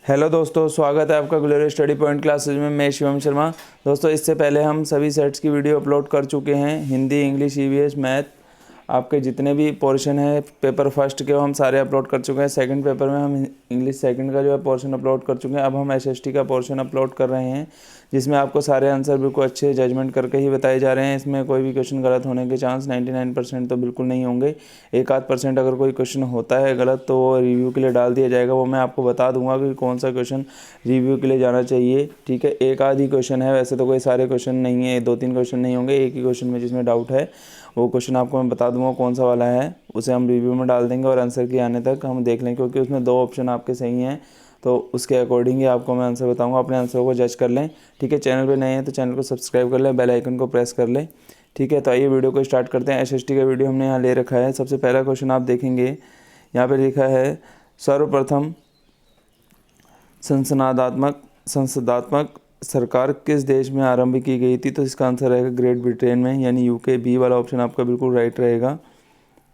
Hello दोस्तों, स्वागत है आपका ग्लोरी स्टडी पॉइंट क्लासेज में। मैं शिवम शर्मा। दोस्तों, इससे पहले हम सभी सेट्स की वीडियो अपलोड कर चुके हैं। हिंदी, इंग्लिश, ईवीएस, मैथ, आपके जितने भी पोर्शन है पेपर फर्स्ट के वो हम सारे अपलोड कर चुके हैं। सेकंड पेपर में हम इंग्लिश सेकंड का जो है पोर्शन अपलोड कर चुके हैं। अब हम एसएसटी का पोर्शन अपलोड कर रहे हैं, जिसमें आपको सारे आंसर बिल्कुल अच्छे जजमेंट करके ही बताए जा रहे हैं। इसमें कोई भी क्वेश्चन गलत होने के चांस 99% तो बिल्कुल नहीं होंगे। 1-8% अगर कोई क्वेश्चन होता है गलत तो वो रिव्यू के लिए डाल दिया जाएगा। वो मैं आपको बता दूंगा कि कौन सा क्वेश्चन रिव्यू के लिए जाना चाहिए। ठीक है, एक आध ही क्वेश्चन है, वैसे तो कोई सारे क्वेश्चन नहीं है, 2-3 क्वेश्चन नहीं होंगे। एक ही क्वेश्चन में जिसमें डाउट है वो क्वेश्चन आपको मैं बता दूंगा कौन सा वाला है, उसे हम रिव्यू में डाल देंगे और आंसर की आने तक हम देख लें, क्योंकि उसमें 2 ऑप्शन आपके सही हैं तो उसके अकॉर्डिंग ही आपको मैं आंसर बताऊंगा। अपने आंसर को जज कर लें। ठीक है, चैनल पे नए हैं तो चैनल को सब्सक्राइब कर लें, बेल आइकन को प्रेस कर लें। ठीक है, तो आइए वीडियो को स्टार्ट करते हैं। एसएसटी का वीडियो हमने यहाँ ले रखा है। सबसे पहला क्वेश्चन आप देखेंगे, यहाँ पे लिखा है सर्वप्रथम संसदात्मक सरकार किस देश में आरंभ की गई थी? तो इसका आंसर रहेगा ग्रेट ब्रिटेन में, यानी यूके। बी वाला ऑप्शन आपका बिल्कुल राइट रहेगा।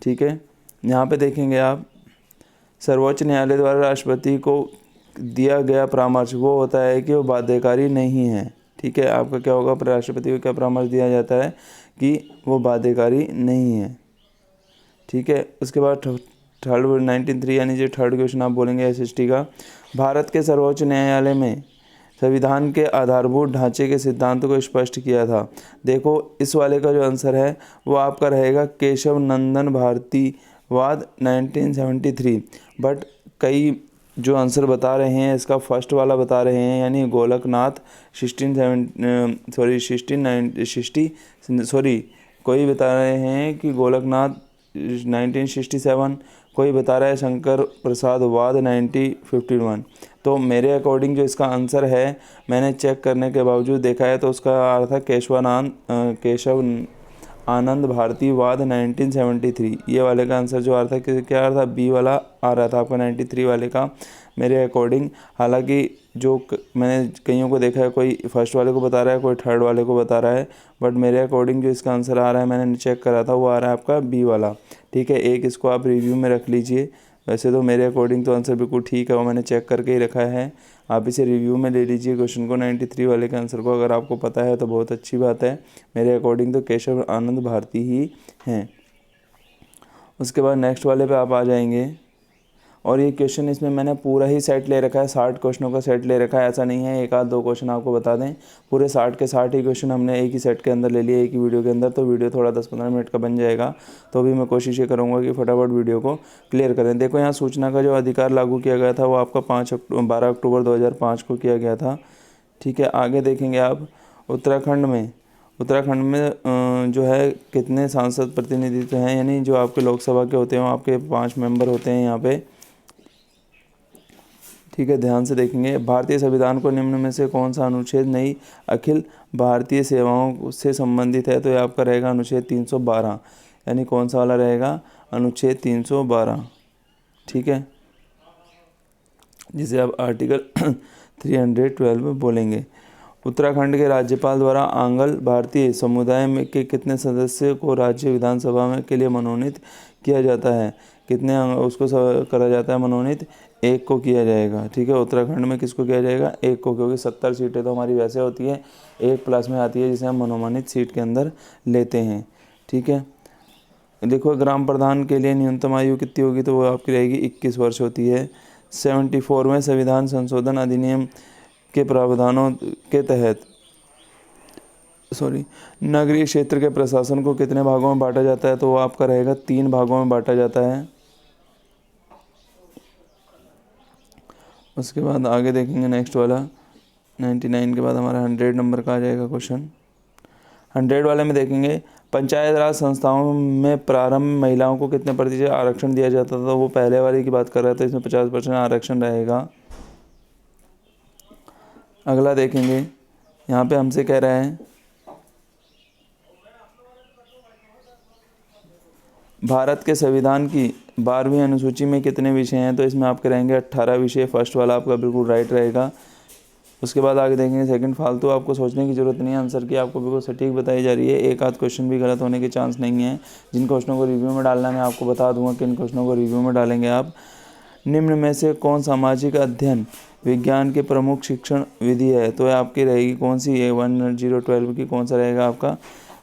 ठीक है, यहाँ पे देखेंगे आप, सर्वोच्च न्यायालय द्वारा राष्ट्रपति को दिया गया परामर्श वो होता है कि वो बाध्यकारी नहीं है। ठीक है, आपका क्या होगा, राष्ट्रपति को क्या परामर्श दिया जाता है कि वो बाध्यकारी नहीं है। ठीक है, उसके बाद थर्ड 1903 यानी जो थर्ड क्वेश्चन आप बोलेंगे एसएसटी का, भारत के सर्वोच्च न्यायालय में संविधान के आधारभूत ढांचे के सिद्धांत को स्पष्ट किया था। देखो, इस वाले का जो आंसर है वो आपका रहेगा केशव नंदन भारतीवाद 1973। बट कई जो आंसर बता रहे हैं इसका फर्स्ट वाला बता रहे हैं, यानी गोलकनाथ 1660 कोई बता रहे हैं कि गोलकनाथ 1967, कोई बता रहा है शंकर प्रसाद वाद 1951। तो मेरे अकॉर्डिंग जो इसका आंसर है, मैंने चेक करने के बावजूद देखा है तो उसका अर्थ है केशव आनंद भारतीवाद 1973। ये वाले का आंसर जो आ रहा था क्या आ रहा था, बी वाला आ रहा था आपका 93 वाले का मेरे अकॉर्डिंग। हालांकि जो मैंने कईयों को देखा है, कोई फर्स्ट वाले को बता रहा है, कोई थर्ड वाले को बता रहा है, बट मेरे अकॉर्डिंग जो इसका आंसर आ रहा है, मैंने चेक करा था, वो आ रहा है आपका बी वाला। ठीक है, एक इसको आप रिव्यू में रख लीजिए। वैसे तो मेरे अकॉर्डिंग तो आंसर बिल्कुल ठीक है, वो मैंने चेक करके ही रखा है। आप इसे रिव्यू में ले लीजिए क्वेश्चन को, 93 वाले के आंसर को। अगर आपको पता है तो बहुत अच्छी बात है। मेरे अकॉर्डिंग तो केशव आनंद भारती ही हैं। उसके बाद नेक्स्ट वाले पे आप आ जाएंगे, और ये क्वेश्चन इसमें मैंने पूरा ही सेट ले रखा है, 60 क्वेश्चनों का सेट ले रखा है। ऐसा नहीं है 1-2 क्वेश्चन आपको बता दें, पूरे 60 के 60 ही क्वेश्चन हमने एक ही सेट के अंदर ले लिए, एक ही वीडियो के अंदर। तो वीडियो थोड़ा 10-15 मिनट का बन जाएगा, तो भी मैं कोशिश ये करूँगा कि फटाफट वीडियो को क्लियर करें। देखो, यहाँ सूचना का जो अधिकार लागू किया गया था वो आपका 12 अक्टूबर 2005 को किया गया था। ठीक है, आगे देखेंगे आप, उत्तराखंड में जो है कितने सांसद प्रतिनिधित्व हैं, यानी जो आपके लोकसभा के होते हैं आपके 5 मेंबर होते हैं यहाँ पे। ठीक है, ध्यान से देखेंगे। भारतीय संविधान को निम्न में से कौन सा अनुच्छेद नई अखिल भारतीय सेवाओं से संबंधित है? तो ये आपका रहेगा अनुच्छेद 312, यानी कौन सा वाला रहेगा, अनुच्छेद 312। ठीक है, जिसे आप आर्टिकल 312 बोलेंगे। उत्तराखंड के राज्यपाल द्वारा आंग्ल भारतीय समुदाय में के कितने सदस्य को राज्य विधानसभा में के लिए मनोनीत किया जाता है? कितने उसको करा जाता है मनोनीत? 1 को किया जाएगा। ठीक है, उत्तराखंड में किसको किया जाएगा? 1 को, क्योंकि 70 सीटें तो हमारी वैसे होती है, 1 प्लस में आती है जिसे हम मनोमानित सीट के अंदर लेते हैं। ठीक है, देखो, ग्राम प्रधान के लिए न्यूनतम आयु कितनी होगी? तो वो आपकी रहेगी 21 वर्ष होती है। 74वें संविधान संशोधन अधिनियम के प्रावधानों के तहत नगरीय क्षेत्र के प्रशासन को कितने भागों में बांटा जाता है? तो वो आपका रहेगा 3 भागों में बांटा जाता है। उसके बाद आगे देखेंगे नेक्स्ट वाला, 99 के बाद हमारा 100 नंबर का आ जाएगा क्वेश्चन। 100 वाले में देखेंगे, पंचायत राज संस्थाओं में प्रारंभ में महिलाओं को कितने प्रतिशत आरक्षण दिया जाता था? तो वो पहले वाले की बात कर रहा था, इसमें 50% आरक्षण रहेगा। अगला देखेंगे, यहाँ पे हमसे कह रहा है भारत के संविधान की 12वीं अनुसूची में कितने विषय हैं? तो इसमें आपके रहेंगे 18 विषय। फर्स्ट वाला आपका बिल्कुल राइट रहेगा। उसके बाद आगे देखेंगे सेकंड, फालतू आपको सोचने की ज़रूरत नहीं है, आंसर की आपको बिल्कुल सटीक बताई जा रही है। 1-8 क्वेश्चन भी गलत होने के चांस नहीं है। जिन क्वेश्चनों को रिव्यू में डालना है मैं आपको बता दूंगा कि इन क्वेश्चनों को रिव्यू में डालेंगे आप। निम्न में से कौन सामाजिक अध्ययन विज्ञान के प्रमुख शिक्षण विधि है, तो ये आपकी रहेगी कौन सी, ये 1012 की कौन सा रहेगा आपका।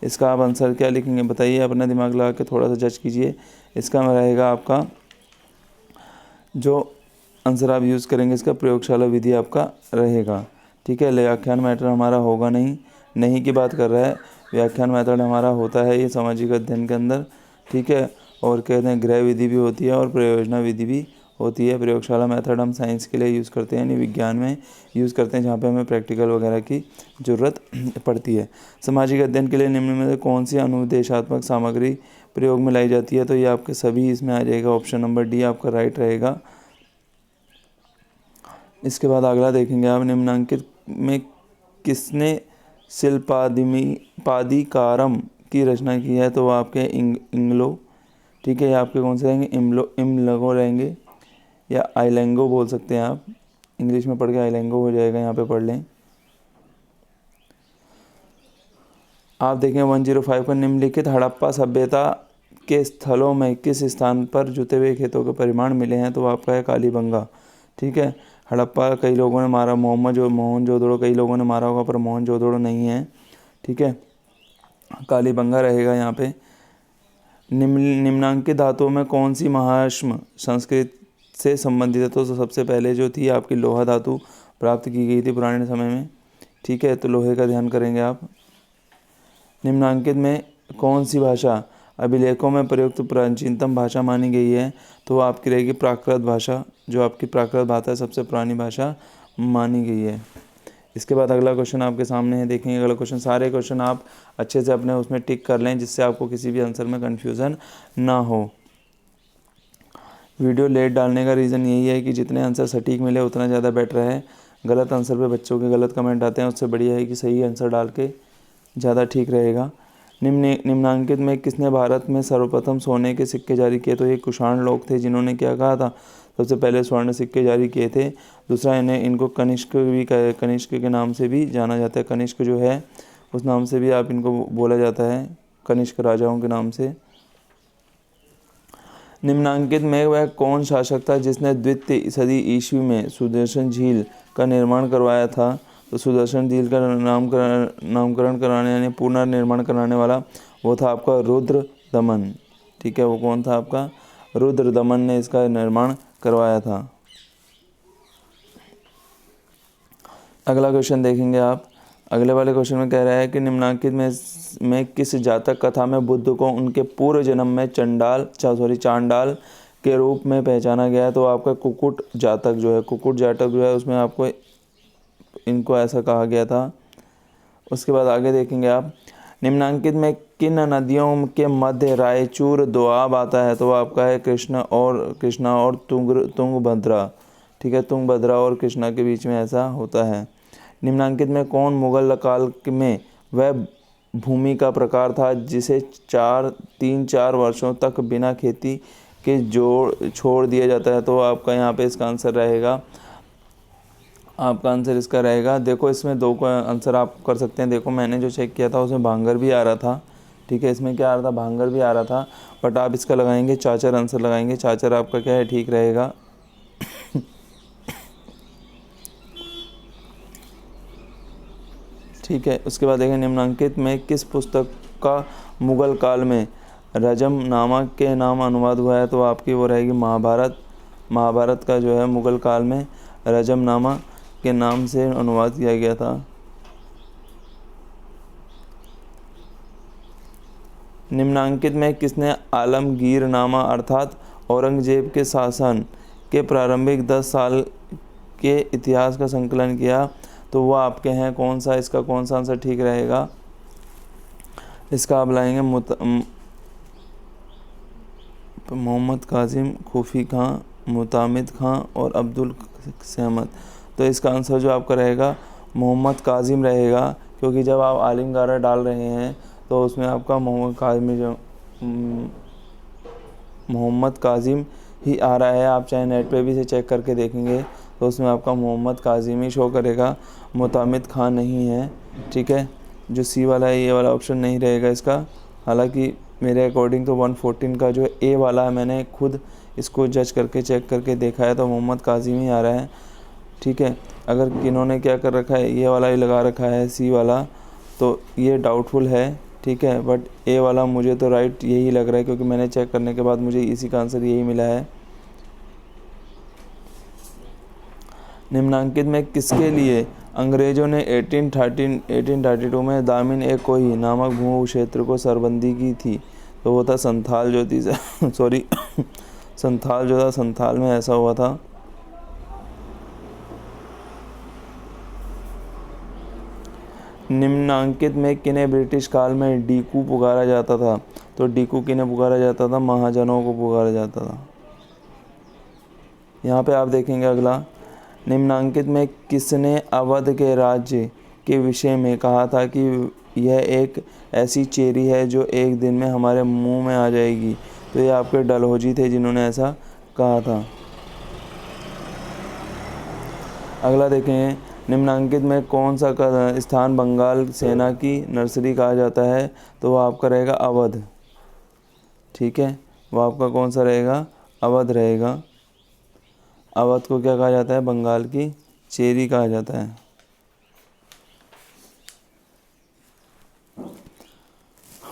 इसका आप आंसर क्या लिखेंगे बताइए, अपना दिमाग लगा के थोड़ा सा जज कीजिए। इसका रहेगा आपका जो आंसर आप यूज़ करेंगे इसका प्रयोगशाला विधि आपका रहेगा। ठीक है, व्याख्यान मैटर हमारा होगा नहीं की बात कर रहा है, व्याख्यान मेथड हमारा होता है ये सामाजिक अध्ययन के अंदर। ठीक है, और कहते हैं गृह विधि भी होती है और प्रयोजना विधि भी होती है। प्रयोगशाला मेथड हम साइंस के लिए यूज़ करते हैं, यानी विज्ञान में यूज़ करते हैं जहाँ पे हमें प्रैक्टिकल वगैरह की ज़रूरत पड़ती है। सामाजिक अध्ययन के लिए निम्न में से कौन सी अनुदेशात्मक सामग्री प्रयोग में लाई जाती है, तो ये आपके सभी इसमें आ जाएगा, ऑप्शन नंबर डी आपका राइट रहेगा। इसके बाद अगला देखेंगे आप, निम्नांकित में किसने शिल्पादिकारम की रचना की है, तो वो आपके इंग्लो। ठीक है, ये आपके कौन से रहेंगे, इमलगो रहेंगे या आइलेंगो बोल सकते हैं आप, इंग्लिश में पढ़ के आइलेंगो हो जाएगा, यहाँ पे पढ़ लें आप। देखें 105 पर निम्नलिखित हड़प्पा सभ्यता के स्थलों में किस स्थान पर जुते हुए खेतों के परिमाण मिले हैं, तो आपका है कालीबंगा। ठीक है, हड़प्पा कई लोगों ने मारा, मोहनजोदड़ो कई लोगों ने मारा होगा पर मोहनजोदड़ो नहीं है। ठीक है, कालीबंगा रहेगा यहाँ पे। निम्नांकित धातुओं में कौन सी महाश्म संस्कृत से संबंधित है, तो सबसे पहले जो थी आपकी लोहा धातु प्राप्त की गई थी पुराने समय में। ठीक है, तो लोहे का ध्यान करेंगे आप। निम्नांकित में कौन सी भाषा अभिलेखों में प्रयुक्त प्राचीनतम भाषा मानी गई है, तो वो आपकी रहेगी प्राकृत भाषा। जो आपकी प्राकृत भाषा है सबसे पुरानी भाषा मानी गई है। इसके बाद अगला क्वेश्चन आपके सामने है, देखेंगे अगला क्वेश्चन। सारे क्वेश्चन आप अच्छे से अपने उसमें टिक कर लें जिससे आपको किसी भी आंसर में कन्फ्यूज़न ना हो। वीडियो लेट डालने का रीज़न यही है कि जितने आंसर सटीक मिले उतना ज़्यादा बेटर है। गलत आंसर पे बच्चों के गलत कमेंट आते हैं, उससे बढ़िया है कि सही आंसर डाल के ज़्यादा ठीक रहेगा। निम्नांकित में किसने भारत में सर्वप्रथम सोने के सिक्के जारी किए, तो ये कुषाण लोग थे जिन्होंने क्या कहा था, सबसे पहले स्वर्ण सिक्के जारी किए थे। दूसरा इनको कनिष्क के नाम से भी जाना जाता है। कनिष्क जो है उस नाम से भी आप इनको बोला जाता है, कनिष्क राजाओं के नाम से। निम्नांकित में वह कौन शासक था जिसने द्वितीय सदी ईस्वी में सुदर्शन झील का निर्माण करवाया था, तो सुदर्शन झील का नामकरण कराने यानी पुनर्निर्माण कराने वाला वो था आपका रुद्रदमन। ठीक है, वो कौन था आपका, रुद्रदमन ने इसका निर्माण करवाया था। अगला क्वेश्चन देखेंगे आप। अगले वाले क्वेश्चन में कह रहा है कि निम्नांकित में किस जातक कथा में बुद्ध को उनके पूर्व जन्म में चांडाल के रूप में पहचाना गया है, तो आपका कुकुट जातक जो है उसमें आपको इनको ऐसा कहा गया था। उसके बाद आगे देखेंगे आप, निम्नांकित में किन नदियों के मध्य रायचूर दोआब आता है, तो आपका है कृष्णा और तुंगभद्रा। ठीक है, तुंगभद्रा और कृष्णा के बीच में ऐसा होता है। निम्नांकित में कौन मुगल काल में वह भूमि का प्रकार था जिसे 3-4 वर्षों तक बिना खेती के छोड़ दिया जाता है, तो आपका यहाँ पे इसका आंसर रहेगा, आपका आंसर इसका रहेगा। देखो इसमें दो का आंसर आप कर सकते हैं। देखो मैंने जो चेक किया था उसमें भांगर भी आ रहा था। ठीक है, इसमें क्या आ रहा था, भांगर भी आ रहा था, बट आप इसका लगाएंगे चाचर, आंसर लगाएंगे चाचर, आपका क्या है ठीक रहेगा। ठीक है, उसके बाद देखें निम्नांकित में किस पुस्तक का मुगल काल में रजम नामा के नाम अनुवाद हुआ है, तो आपकी वो रहेगी महाभारत का जो है मुगल काल में रजम नामा के नाम से अनुवाद किया गया था। निम्नांकित में किसने आलमगीरनामा अर्थात औरंगजेब के शासन के प्रारंभिक 10 साल के इतिहास का संकलन किया, तो वह आपके हैं कौन सा, इसका कौन सा आंसर ठीक रहेगा। इसका आप लाएंगे मोहम्मद काजिम, खूफी खां, मुतामिद खां और अब्दुल सहमद। तो इसका आंसर जो आपका रहेगा मोहम्मद काजिम रहेगा, क्योंकि जब आप आलिमगारा डाल रहे हैं तो उसमें आपका मोहम्मद काजिम ही आ रहा है। आप चाहे नेट पे भी से चेक करके देखेंगे तो उसमें आपका मोहम्मद काजिम ही शो करेगा, मुतामिद खान नहीं है। ठीक है, जो सी वाला है ये वाला ऑप्शन नहीं रहेगा इसका। हालांकि मेरे अकॉर्डिंग तो 114 का जो ए वाला है मैंने खुद इसको जज करके चेक करके देखा है तो मोहम्मद काजिम ही आ रहा है। ठीक है। अगर किन्होंने क्या कर रखा है, ये वाला ही लगा रखा है सी वाला, तो ये डाउटफुल है, ठीक है। बट ए वाला मुझे तो राइट यही लग रहा है, क्योंकि मैंने चेक करने के बाद मुझे इसी का आंसर यही मिला है। निम्नांकित में किसके लिए अंग्रेजों ने 1832 में दामिन ए कोही नामक भू क्षेत्र को सरबंदी की थी? तो वो था संथाल जो थी सॉरी संथाल जो था, संथाल में ऐसा हुआ था। निम्नांकित में किन्हें ब्रिटिश काल में डीकू पुकारा जाता था? तो डीकू किन्हें पुकारा जाता था? महाजनों को पुकारा जाता था। यहाँ पे आप देखेंगे अगला, निम्नांकित में किसने अवध के राज्य के विषय में कहा था कि यह एक ऐसी चेरी है जो एक दिन में हमारे मुंह में आ जाएगी? तो ये आपके डलहौजी थे जिन्होंने ऐसा कहा था। अगला देखें, निम्नांकित में कौन सा स्थान बंगाल सेना की नर्सरी कहा जाता है? तो वो आपका रहेगा अवध, ठीक है। वो आपका कौन सा रहेगा? अवध रहेगा। अवध को क्या कहा जाता है? बंगाल की चेरी कहा जाता है।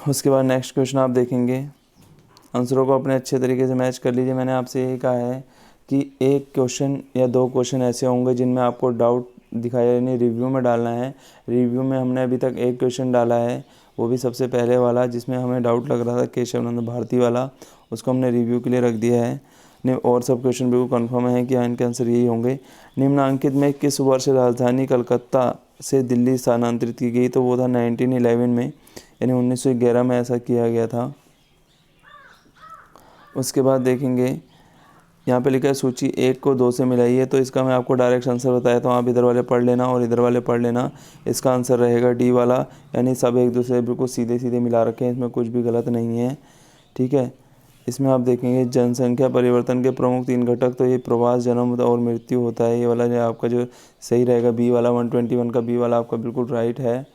उसके बाद नेक्स्ट क्वेश्चन आप देखेंगे, आंसरों को अपने अच्छे तरीके से मैच कर लीजिए। मैंने आपसे यही कहा है कि एक क्वेश्चन या दो क्वेश्चन ऐसे होंगे जिनमें आपको डाउट दिखाया, यानी रिव्यू में डालना है। रिव्यू में हमने अभी तक एक क्वेश्चन डाला है, वो भी सबसे पहले वाला जिसमें हमें डाउट लग रहा था, केशवानंद भारती वाला, उसको हमने रिव्यू के लिए रख दिया है। और सब क्वेश्चन बिल्कुल कंफर्म है कि इनके आंसर यही होंगे। निम्नांकित में किस वर्ष राजधानी कलकत्ता से दिल्ली स्थानांतरित की गई? तो वो था 1911 में, यानी 1911 में ऐसा किया गया था। उसके बाद देखेंगे, यहाँ पे लिखा है सूची 1 को 2 से मिलाइए। तो इसका मैं आपको डायरेक्ट आंसर बताया, तो आप इधर वाले पढ़ लेना और इधर वाले पढ़ लेना। इसका आंसर रहेगा डी वाला, यानी सब एक दूसरे बिल्कुल सीधे सीधे मिला रखे हैं, इसमें कुछ भी गलत नहीं है, ठीक है। इसमें आप देखेंगे जनसंख्या परिवर्तन के प्रमुख 3 घटक, तो ये प्रवास, जन्म और मृत्यु होता है। ये वाला जो आपका जो सही रहेगा बी वाला, 121 का बी वाला आपका बिल्कुल राइट है,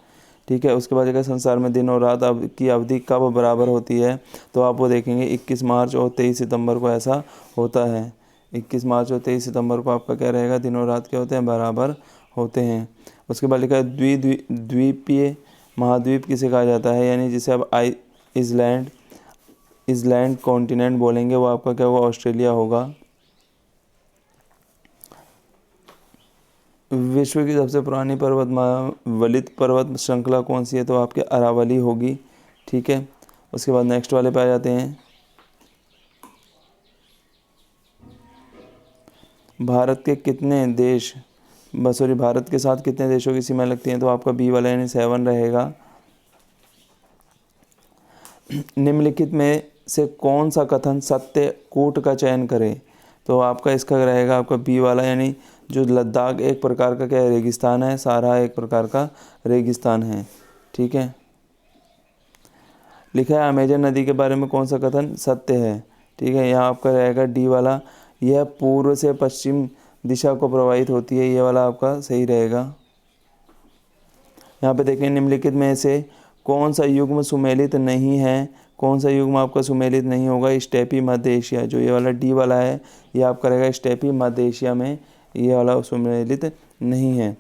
ठीक है। उसके बाद देखा संसार में दिन और रात की अवधि कब बराबर होती है? तो आप वो देखेंगे 21 मार्च और 23 सितंबर को ऐसा होता है। 21 मार्च और 23 सितंबर को आपका क्या रहेगा? दिन और रात क्या होते हैं? बराबर होते हैं। उसके बाद लिखा है द्वीपीय महाद्वीप किसे कहा जाता है? यानी जिसे आप इजलैंड कॉन्टिनेंट बोलेंगे, वो आपका क्या होगा? ऑस्ट्रेलिया होगा। विश्व की सबसे पुरानी वलित पर्वत श्रृंखला कौन सी है? तो आपके अरावली होगी, ठीक है। उसके बाद नेक्स्ट वाले पे आ जाते हैं, भारत के साथ कितने देशों की सीमा लगती है? तो आपका बी वाला यानी 7 रहेगा। निम्नलिखित में से कौन सा कथन सत्य कूट का चयन करे? तो आपका इसका रहेगा आपका बी वाला, यानी जो लद्दाख एक प्रकार का क्या है? रेगिस्तान है। सारा एक प्रकार का रेगिस्तान है, ठीक है। लिखा है अमेजन नदी के बारे में कौन सा कथन सत्य है? ठीक है, यहाँ आपका रहेगा डी वाला, यह पूर्व से पश्चिम दिशा को प्रवाहित होती है। ये वाला आपका सही रहेगा। यहाँ पे देखें, निम्नलिखित में से कौन सा युग्म सुमेलित नहीं है? कौन सा युग्म आपका सुमेलित नहीं होगा? स्टेपी मध्य एशिया, जो ये वाला डी वाला है, ये आपका रहेगा स्टेपी मध्य एशिया में, ये वाला सुमेलित नहीं है।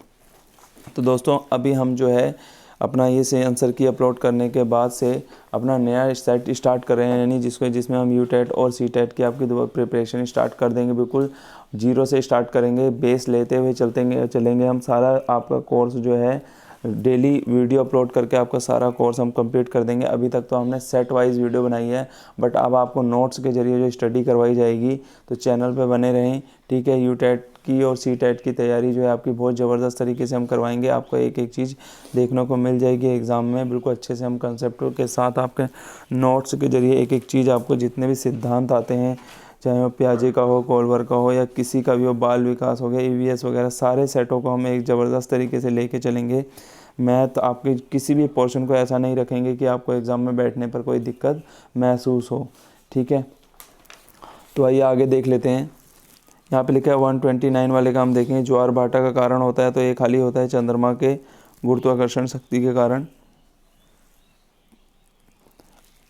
तो दोस्तों अभी हम जो है अपना ये से आंसर की अपलोड करने के बाद से अपना नया सेट स्टार्ट कर रहे हैं, यानी जिसमें हम यूटेट और सीटेट की आपकी प्रिपरेशन स्टार्ट कर देंगे। बिल्कुल जीरो से स्टार्ट करेंगे, बेस लेते हुए चलेंगे हम। सारा आपका कोर्स जो है डेली वीडियो अपलोड करके आपका सारा कोर्स हम कंप्लीट कर देंगे। अभी तक तो हमने सेट वाइज वीडियो बनाई है, बट अब आपको नोट्स के जरिए जो स्टडी करवाई जाएगी, तो चैनल पे बने रहें, ठीक है। यूटेट की और सीटेट की तैयारी जो है आपकी बहुत ज़बरदस्त तरीके से हम करवाएंगे। आपको एक एक चीज़ देखने को मिल जाएगी एग्ज़ाम में, बिल्कुल अच्छे से हम कंसेप्ट के साथ आपके नोट्स के जरिए एक एक चीज़ आपको, जितने भी सिद्धांत आते हैं, चाहे वो प्याजे का हो, कोलवर का हो, या किसी का भी हो, बाल विकास हो गया, ईवीएस वगैरह, सारे सेटों को हम एक ज़बरदस्त तरीके से लेके चलेंगे। मैथ आपके किसी भी पोर्शन को ऐसा नहीं रखेंगे कि आपको एग्ज़ाम में बैठने पर कोई दिक्कत महसूस हो, ठीक है। तो आइए आगे देख लेते हैं। यहाँ पे लिखा है 129 वाले का हम देखेंगे, ज्वार भाटा का कारण होता है। तो ये खाली होता है चंद्रमा के गुरुत्वाकर्षण शक्ति के कारण।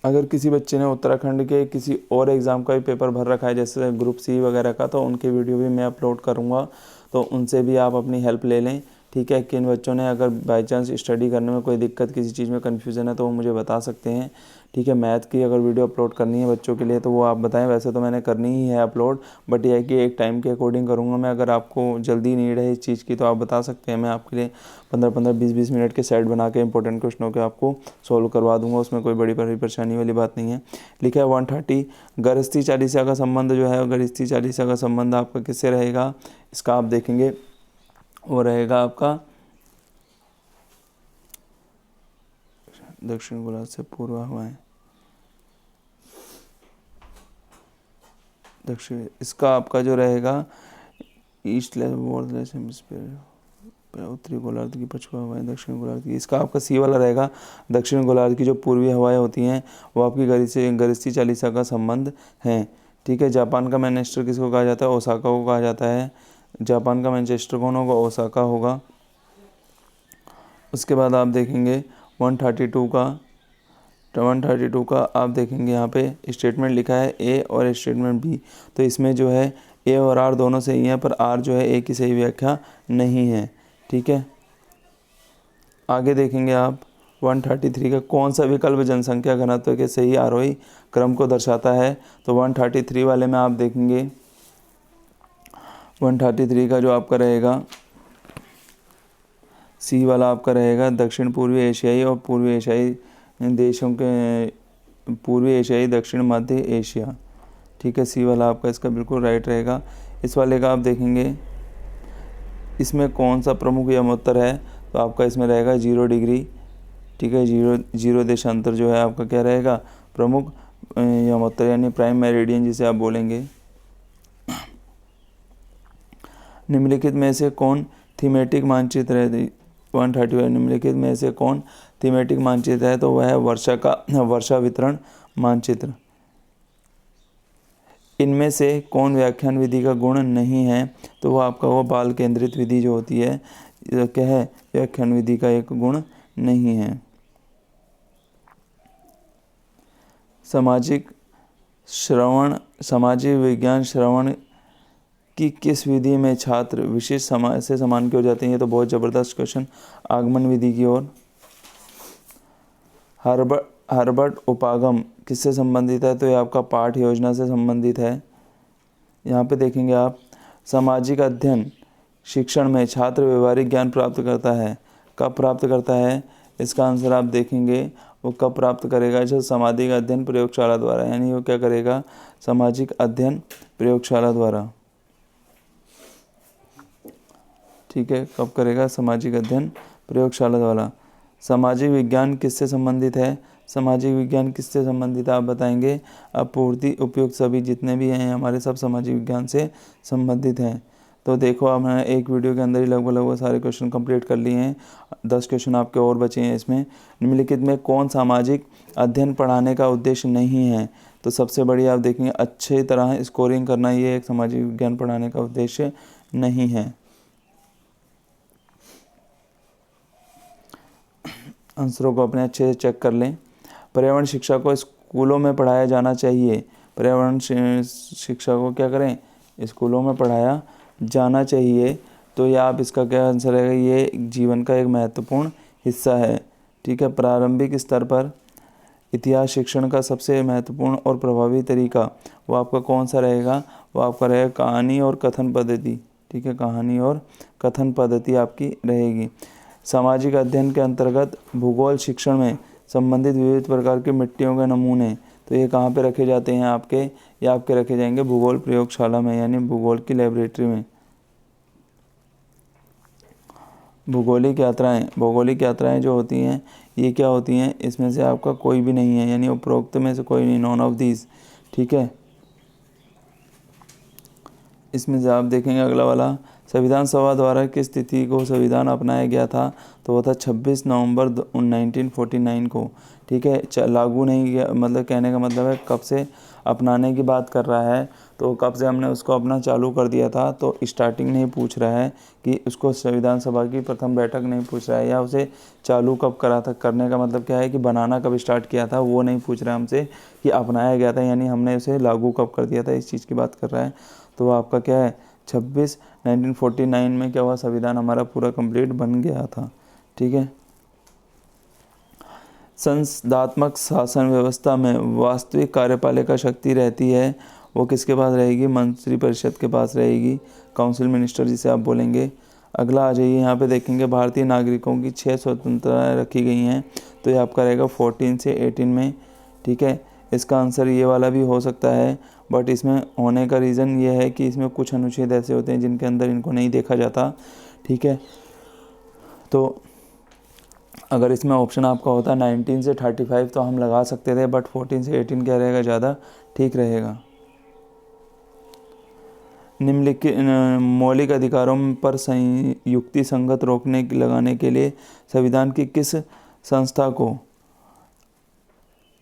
अगर किसी बच्चे ने उत्तराखंड के किसी और एग्ज़ाम का भी पेपर भर रखा है, जैसे ग्रुप सी वगैरह का, तो उनके वीडियो भी मैं अपलोड करूँगा। तो उनसे भी आप अपनी हेल्प ले लें, ठीक है। किन बच्चों ने अगर बाई चांस स्टडी करने में कोई दिक्कत, किसी चीज़ में कन्फ्यूज़न है तो वो मुझे बता सकते हैं, ठीक है। मैथ की अगर वीडियो अपलोड करनी है बच्चों के लिए तो वो आप बताएं, वैसे तो मैंने करनी ही है अपलोड, बट यह है कि एक टाइम के अकॉर्डिंग करूँगा मैं। अगर आपको जल्दी नीड है इस चीज़ की तो आप बता सकते हैं, मैं आपके लिए 15-15, 20-20 मिनट के सेट बना के इंपॉर्टेंट क्वेश्चनों के आपको सॉल्व करवा दूंगा, उसमें कोई बड़ी परेशानी वाली बात नहीं है। लिखा है 130, गृहस्थी चालीसा का संबंध जो है, गृहस्थी चालीसा का संबंध आपका किससे रहेगा, इसका आप देखेंगे वो रहेगा आपका दक्षिण गोलार्ध से पूर्व हवाएं, दक्षिण, इसका आपका जो रहेगा ईस्ट नॉर्थ हेमिस्फीयर, उत्तरी गोलार्ध की पछुआ हवाएं, दक्षिण गोलार्ध की, इसका आपका सी वाला रहेगा। दक्षिण गोलार्ध की जो पूर्वी हवाएं होती हैं वो आपकी गृहस्थी चालीसा का संबंध है, ठीक है। जापान का मैनचेस्टर किसको कहा जाता है, ओसाका को कहा जाता है। जापान का मैनचेस्टर कौन होगा, ओसाका होगा। उसके बाद आप देखेंगे 132 का आप देखेंगे यहाँ पे स्टेटमेंट लिखा है ए और स्टेटमेंट बी, तो इसमें जो है ए और आर दोनों सही हैं, पर आर जो है ए की सही व्याख्या नहीं है, ठीक है। आगे देखेंगे आप 133 का कौन सा विकल्प जनसंख्या घनत्व के सही आरोही क्रम को दर्शाता है, तो 133 वाले में आप देखेंगे 133 का जो आपका रहेगा सी वाला आपका रहेगा दक्षिण पूर्वी एशियाई और पूर्वी एशियाई देशों के, पूर्वी एशियाई दक्षिण मध्य एशिया, ठीक है। सी वाला आपका इसका बिल्कुल राइट रहेगा। इस वाले का आप देखेंगे इसमें कौन सा प्रमुख यमोत्तर है, तो आपका इसमें रहेगा 0 डिग्री, ठीक है। 0 देशांतर जो है आपका क्या रहेगा, प्रमुख यमोत्तर यानी प्राइम मेरिडियन जिसे आप बोलेंगे। निम्नलिखित में से कौन थीमेटिक मानचित्र है, 131 निम्नलिखित में से कौन थीमेटिक मानचित्र है, तो वह है वर्षा वितरण मानचित्र। इनमें से कौन व्याख्यान विधि का गुण नहीं है, तो वो आपका वो बाल केंद्रित विधि जो होती है, क्या है, व्याख्यान विधि का एक गुण नहीं है। सामाजिक विज्ञान श्रवण कि किस विधि में छात्र विशेष से समान क्यों जाते हैं, ये तो बहुत ज़बरदस्त क्वेश्चन। आगमन विधि की ओर। हर्बर्ट उपागम किससे संबंधित है, तो ये आपका पाठ योजना से संबंधित है। यहाँ पे देखेंगे आप सामाजिक अध्ययन शिक्षण में छात्र व्यवहारिक ज्ञान प्राप्त करता है, कब प्राप्त करता है, इसका आंसर आप देखेंगे वो कब प्राप्त करेगा, जब सामाजिक अध्ययन प्रयोगशाला द्वारा, यानी वो क्या करेगा, सामाजिक अध्ययन प्रयोगशाला द्वारा, ठीक है। कब करेगा, सामाजिक अध्ययन प्रयोगशाला द्वारा। सामाजिक विज्ञान किससे संबंधित है, सामाजिक विज्ञान किससे संबंधित है आप बताएंगे। अब पूर्ति उपयुक्त सभी जितने भी हैं हमारे सब सामाजिक विज्ञान से संबंधित हैं। तो देखो अब मैंने एक वीडियो के अंदर ही लगभग सारे क्वेश्चन कंप्लीट कर लिए हैं, 10 क्वेश्चन आपके और बचे हैं इसमें। निम्नलिखित में कौन सामाजिक अध्ययन पढ़ाने का उद्देश्य नहीं है, तो सबसे बड़ी आप देखेंगे अच्छी तरह स्कोरिंग करना, ये एक सामाजिक विज्ञान पढ़ाने का उद्देश्य नहीं है। आंसरों को अपने अच्छे से चेक कर लें। पर्यावरण शिक्षा को स्कूलों में पढ़ाया जाना चाहिए, पर्यावरण शिक्षा को क्या करें, स्कूलों में पढ़ाया जाना चाहिए, तो ये आप इसका क्या आंसर है, ये जीवन का एक महत्वपूर्ण हिस्सा है, ठीक है। प्रारंभिक स्तर पर इतिहास शिक्षण का सबसे महत्वपूर्ण और प्रभावी तरीका वो आपका कौन सा रहेगा, वो आपका रहेगा कहानी और कथन पद्धति, ठीक है। कहानी और कथन पद्धति आपकी रहेगी। सामाजिक अध्ययन के अंतर्गत भूगोल शिक्षण में संबंधित विविध प्रकार के मिट्टियों के नमूने, तो ये कहाँ पे रखे जाते हैं आपके, ये आपके रखे जाएंगे भूगोल प्रयोगशाला में, यानी भूगोल की लैबोरेटरी में। भौगोलिक यात्राएं जो होती हैं ये क्या होती हैं, इसमें से आपका कोई भी नहीं है, यानी उपरोक्त में से कोई नहीं, नॉन ऑफ दीज, ठीक है। इसमें से आप देखेंगे अगला वाला, संविधान सभा द्वारा किस तिथि को संविधान अपनाया गया था, तो वो था 26 नवंबर 1949 को, ठीक है। लागू नहीं किया, मतलब कहने का मतलब है कब से अपनाने की बात कर रहा है, तो कब से हमने उसको अपना चालू कर दिया था, तो स्टार्टिंग नहीं पूछ रहा है कि उसको संविधान सभा की प्रथम बैठक नहीं पूछ रहा है, या उसे चालू कब करा था, करने का मतलब क्या है कि बनाना कब स्टार्ट किया था, वो नहीं पूछ रहा है हमसे कि अपनाया गया था, यानी हमने उसे लागू कब कर दिया था, इस चीज़ की बात कर रहा है। तो आपका क्या है 26 1949 में क्या हुआ, संविधान हमारा पूरा कंप्लीट बन गया था। ठीक है। संसदात्मक शासन व्यवस्था में वास्तविक कार्यपालिका शक्ति रहती है, वो किसके पास रहेगी, मंत्रिपरिषद के पास रहेगी, काउंसिल मिनिस्टर जिसे आप बोलेंगे। अगला आ जाइए, यहाँ पे देखेंगे भारतीय नागरिकों की 6 स्वतंत्रताएँ रखी गई हैं, तो ये आपका रहेगा 14 से 18 में। ठीक है। इसका आंसर ये वाला भी हो सकता है, बट इसमें होने का रीज़न ये है कि इसमें कुछ अनुच्छेद ऐसे होते हैं जिनके अंदर इनको नहीं देखा जाता। ठीक है। तो अगर इसमें ऑप्शन आपका होता 19 से 35 तो हम लगा सकते थे, बट 14 से 18 क्या रहेगा, ज़्यादा ठीक रहेगा। निम्नलिखित मौलिक अधिकारों पर युक्ति संगत रोकने लगाने के लिए संविधान की किस संस्था को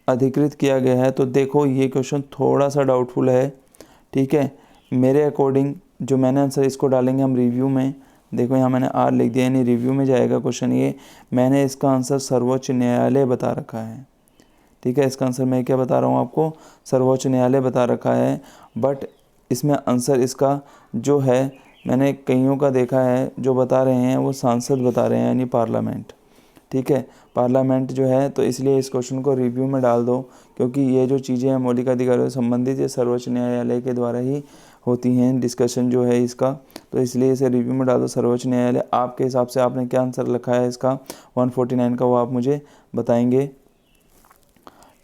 अधिकृत किया गया है। तो देखो ये क्वेश्चन थोड़ा सा डाउटफुल है। ठीक है। मेरे अकॉर्डिंग जो मैंने आंसर इसको डालेंगे हम रिव्यू में, देखो यहाँ मैंने आर लिख दिया, यानी रिव्यू में जाएगा क्वेश्चन ये। मैंने इसका आंसर सर्वोच्च न्यायालय बता रखा है। ठीक है। इसका आंसर मैं क्या बता रहा हूँ आपको, सर्वोच्च न्यायालय बता रखा है, बट इसमें आंसर इसका जो है मैंने कईयों का देखा है जो बता रहे हैं वो सांसद बता रहे हैं, यानी पार्लियामेंट। ठीक है। पार्लियामेंट जो है, तो इसलिए इस क्वेश्चन को रिव्यू में डाल दो, क्योंकि ये जो चीज़ें हैं मौलिक अधिकारों से संबंधित ये सर्वोच्च न्यायालय के द्वारा ही होती हैं, डिस्कशन जो है इसका, तो इसलिए इसे रिव्यू में डाल दो सर्वोच्च न्यायालय। आपके हिसाब से आपने क्या आंसर लिखा है इसका 149 का, वो आप मुझे बताएंगे।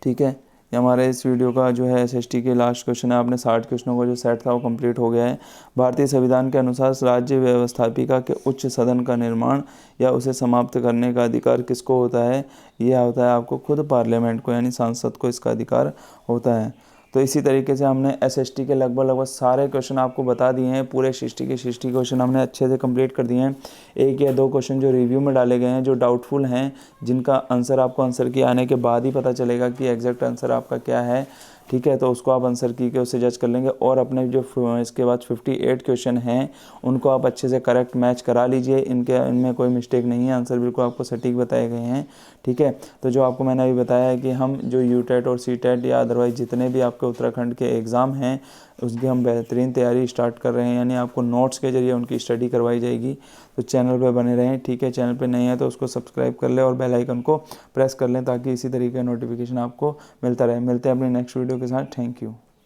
ठीक है। ये हमारे इस वीडियो का जो है एसएसटी के लास्ट क्वेश्चन है। आपने 60 क्वेश्चनों का जो सेट था वो कंप्लीट हो गया है। भारतीय संविधान के अनुसार राज्य व्यवस्थापिका के उच्च सदन का निर्माण या उसे समाप्त करने का अधिकार किसको होता है, यह होता है आपको खुद पार्लियामेंट को, यानी सांसद को इसका अधिकार होता है। तो इसी तरीके से हमने एसएसटी के लगभग सारे क्वेश्चन आपको बता दिए हैं। पूरे 60 क्वेश्चन हमने अच्छे से कंप्लीट कर दिए हैं। एक या दो क्वेश्चन जो रिव्यू में डाले गए हैं जो डाउटफुल हैं, जिनका आंसर आपको आंसर की आने के बाद ही पता चलेगा कि एग्जैक्ट आंसर आपका क्या है। ठीक है। तो उसको आप आंसर की के उससे जज कर लेंगे, और अपने जो इसके बाद 58 क्वेश्चन हैं उनको आप अच्छे से करेक्ट मैच करा लीजिए। इनमें कोई मिस्टेक नहीं है, आंसर बिल्कुल आपको सटीक बताए गए हैं। ठीक है। तो जो आपको मैंने अभी बताया है कि हम जो यूटेट और सीटेट या अदरवाइज जितने भी आपके उत्तराखंड के एग्ज़ाम हैं उसकी हम बेहतरीन तैयारी स्टार्ट कर रहे हैं, यानी आपको नोट्स के जरिए उनकी स्टडी करवाई जाएगी। तो चैनल पर बने रहें। ठीक है। चैनल पर नहीं है तो उसको सब्सक्राइब कर लें और बेल आइकन को प्रेस कर लें, ताकि इसी तरीके का नोटिफिकेशन आपको मिलता रहे। मिलते हैं अपनी नेक्स्ट वीडियो के साथ। Thank you.